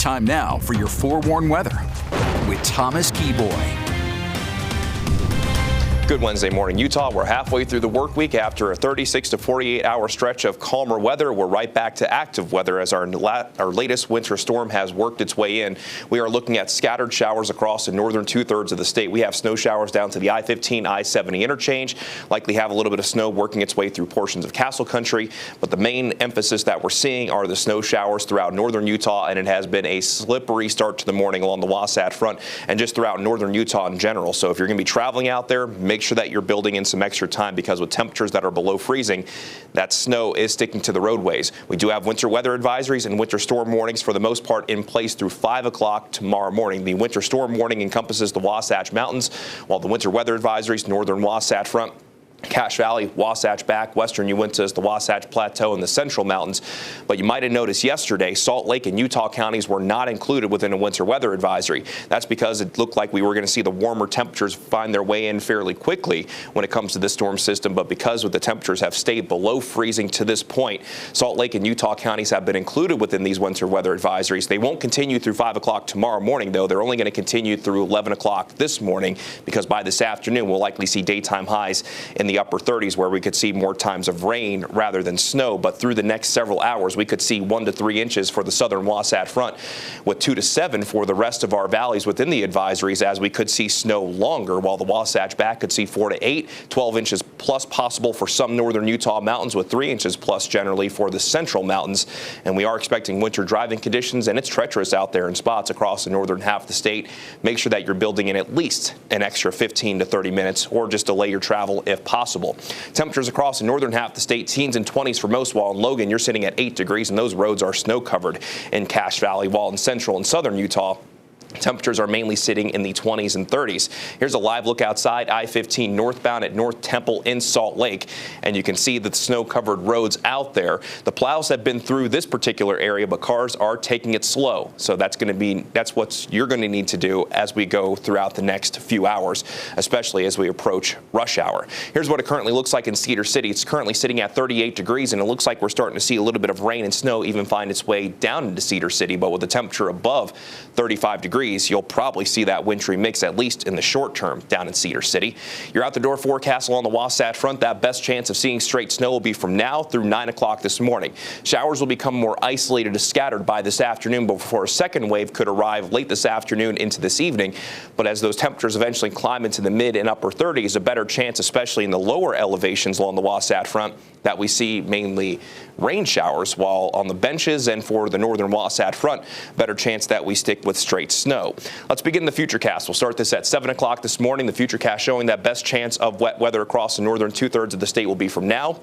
Time now for your forewarned weather with Thomas Keyboy. Good Wednesday morning, Utah. We're halfway through the work week. After a 36 to 48 hour stretch of calmer weather, we're right back to active weather as our latest winter storm has worked its way in. We are looking at scattered showers across the northern two-thirds of the state. We have snow showers down to the I-15, I-70 interchange. Likely have a little bit of snow working its way through portions of Castle Country, but the main emphasis that we're seeing are the snow showers throughout northern Utah, and it has been a slippery start to the morning along the Wasatch Front and just throughout northern Utah in general. So if you're going to be traveling out there, make sure that you're building in some extra time, because with temperatures that are below freezing, that snow is sticking to the roadways. We do have winter weather advisories and winter storm warnings for the most part in place through 5 o'clock tomorrow morning. The winter storm warning encompasses the Wasatch Mountains, while the winter weather advisories, northern Wasatch Front, Cache Valley, Wasatch Back, western Uintas, the Wasatch Plateau, and the Central Mountains. But you might have noticed yesterday, Salt Lake and Utah counties were not included within a winter weather advisory. That's because it looked like we were going to see the warmer temperatures find their way in fairly quickly when it comes to this storm system. But because the temperatures have stayed below freezing to this point, Salt Lake and Utah counties have been included within these winter weather advisories. They won't continue through 5 o'clock tomorrow morning, though. They're only going to continue through 11 o'clock this morning, because by this afternoon, we'll likely see daytime highs in the upper 30s, where we could see more times of rain rather than snow. But through the next several hours, we could see 1 to 3 inches for the southern Wasatch Front, with 2 to 7 for the rest of our valleys within the advisories, as we could see snow longer, while the Wasatch Back could see 4 to 8, 12 inches plus possible for some northern Utah mountains, with 3 inches plus generally for the central mountains. And we are expecting winter driving conditions, and it's treacherous out there in spots across the northern half of the state. Make sure that you're building in at least an extra 15 to 30 minutes, or just delay your travel if possible. Temperatures across the northern half of the state, teens and 20s for most, while in Logan you're sitting at 8 degrees, and those roads are snow covered in Cache Valley, while in central and southern Utah, temperatures are mainly sitting in the 20s and 30s. Here's a live look outside I-15 northbound at North Temple in Salt Lake, and you can see the snow-covered roads out there. The plows have been through this particular area, but cars are taking it slow. So that's what you're going to need to do as we go throughout the next few hours, especially as we approach rush hour. Here's what it currently looks like in Cedar City. It's currently sitting at 38 degrees, and it looks like we're starting to see a little bit of rain and snow even find its way down into Cedar City. But with the temperature above 35 degrees, you'll probably see that wintry mix, at least in the short term, down in Cedar City. Your out the door forecast along the Wasatch Front, that best chance of seeing straight snow will be from now through 9 o'clock this morning. Showers will become more isolated and scattered by this afternoon before a second wave could arrive late this afternoon into this evening. But as those temperatures eventually climb into the mid and upper 30s, a better chance, especially in the lower elevations along the Wasatch Front, that we see mainly rain showers, while on the benches and for the northern Wasatch Front, better chance that we stick with straight snow. Let's begin the futurecast. We'll start this at 7 o'clock this morning. The futurecast showing that best chance of wet weather across the northern two-thirds of the state will be from now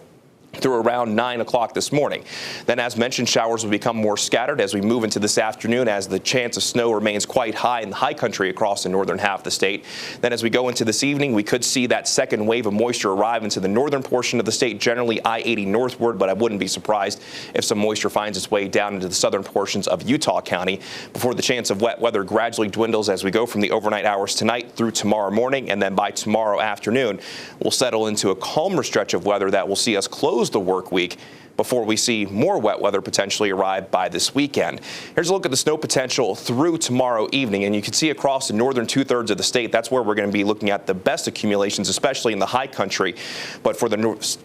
through around 9 o'clock this morning. Then, as mentioned, showers will become more scattered as we move into this afternoon, as the chance of snow remains quite high in the high country across the northern half of the state. Then as we go into this evening, we could see that second wave of moisture arrive into the northern portion of the state, generally I-80 northward, but I wouldn't be surprised if some moisture finds its way down into the southern portions of Utah County before the chance of wet weather gradually dwindles as we go from the overnight hours tonight through tomorrow morning. And then by tomorrow afternoon, we'll settle into a calmer stretch of weather that will see us close the work week before we see more wet weather potentially arrive by this weekend. Here's a look at the snow potential through tomorrow evening, and you can see across the northern two-thirds of the state, that's where we're going to be looking at the best accumulations, especially in the high country. But for the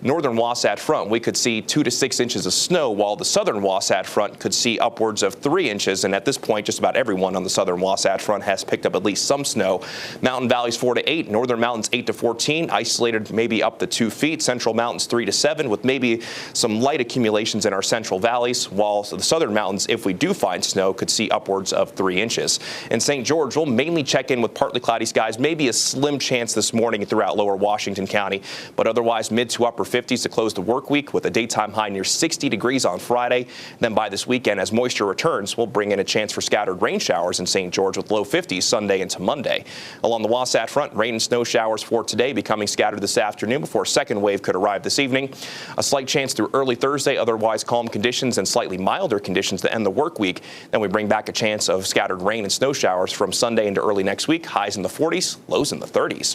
northern Wasatch Front, we could see 2 to 6 inches of snow, while the southern Wasatch Front could see upwards of 3 inches. And at this point, just about everyone on the southern Wasatch Front has picked up at least some snow. Mountain valleys 4 to 8, northern mountains 8 to 14, isolated maybe up to 2 feet, central mountains 3 to 7, with maybe some light accumulations in our central valleys, while the southern mountains, if we do find snow, could see upwards of 3 inches. In St. George, we'll mainly check in with partly cloudy skies, maybe a slim chance this morning throughout lower Washington County, but otherwise mid to upper 50s to close the work week, with a daytime high near 60 degrees on Friday. Then by this weekend, as moisture returns, we'll bring in a chance for scattered rain showers in St. George, with low 50s Sunday into Monday. Along the Wasatch Front, rain and snow showers for today becoming scattered this afternoon before a second wave could arrive this evening. A slight chance through early Thursday, otherwise calm conditions and slightly milder conditions to end the work week. Then we bring back a chance of scattered rain and snow showers from Sunday into early next week. Highs in the 40s, lows in the 30s.